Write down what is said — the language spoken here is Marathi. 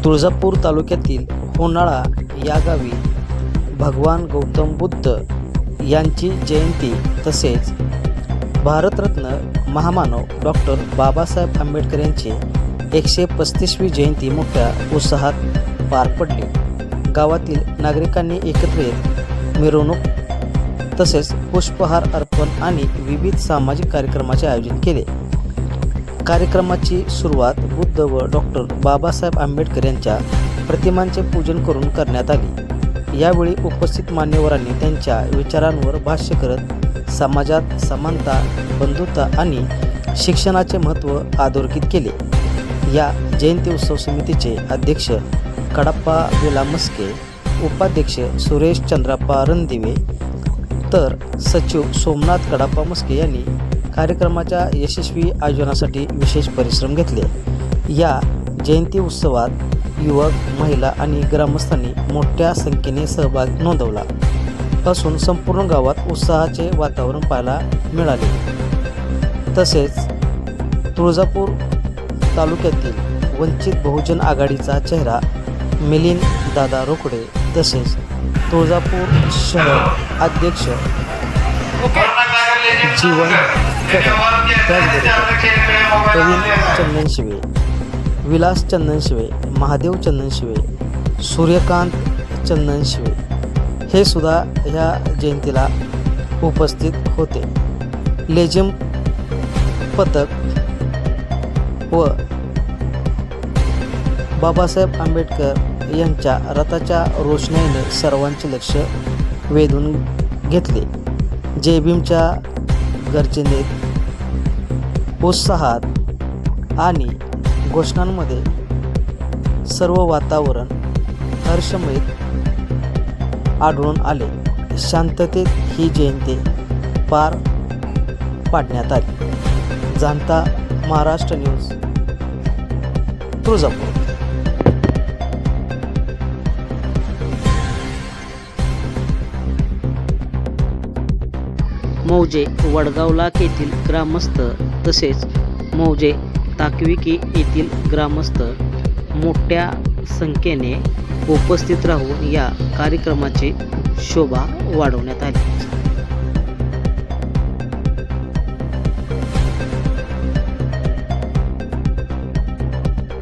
तुळजापूर तालुक्यातील होनाळा या गावी भगवान गौतम बुद्ध यांची जयंती तसेच भारतरत्न महामानव डॉक्टर बाबासाहेब आंबेडकर यांची 135वी जयंती मोठ्या उत्साहात पार पडली। गावातील नागरिकांनी एकत्र येत मिरवणूक तसेच पुष्पहार अर्पण आणि विविध सामाजिक कार्यक्रमाचे आयोजन केले। कार्यक्रमाची सुरुवात बुद्ध व डॉक्टर बाबासाहेब आंबेडकर यांच्या प्रतिमांचे पूजन करून करण्यात आली। यावेळी उपस्थित मान्यवरांनी त्यांच्या विचारांवर भाष्य करत समाजात समानता, बंधुता आणि शिक्षणाचे महत्त्व अधोरेखित केले। या जयंती उत्सव समितीचे अध्यक्ष कडाप्पा विला मस्के, उपाध्यक्ष सुरेश चंद्राप्पा रणदिवे तर सचिव सोमनाथ कडाप्पा मस्के यांनी कार्यक्रमाच्या यशस्वी आयोजनासाठी विशेष परिश्रम घेतले। या जयंती उत्सवात युवक, महिला आणि ग्रामस्थांनी मोठ्या संख्येने सहभाग नोंदवला असून संपूर्ण गावात उत्साहाचे वातावरण पाहायला मिळाले। तसेच तुळजापूर तालुक्यातील वंचित बहुजन आघाडीचा चेहरा मिलिंद दादा रोकडे तसेच तुळजापूर शहर अध्यक्ष जीवन प्रवीण चंदनशिवे, विलास चंदनशिवे, महादेव चंदनशिवे, सूर्यकांत चंदनशिवे हे सुद्धा ह्या जयंतीला उपस्थित होते। लेझिम पथक व बाबासाहेब आंबेडकर यांच्या रथाच्या रोषणाईने सर्वांचे लक्ष वेधून घेतले। जय भीमच्या गर्जनेत, उत्साहात आणि घोषणांमध्ये सर्व वातावरण हर्षमय आढळून आले। शांततेत ही जयंती पार पाडण्यात आली। जाणता महाराष्ट्र न्यूज, तुळजापूर। मौजे वडगावला येथील ग्रामस्थ तसेच मौजे ताकविकी येथील ग्रामस्थ मोठ्या संख्येने उपस्थित राहून या कार्यक्रमाची शोभा वाढवण्यात आली।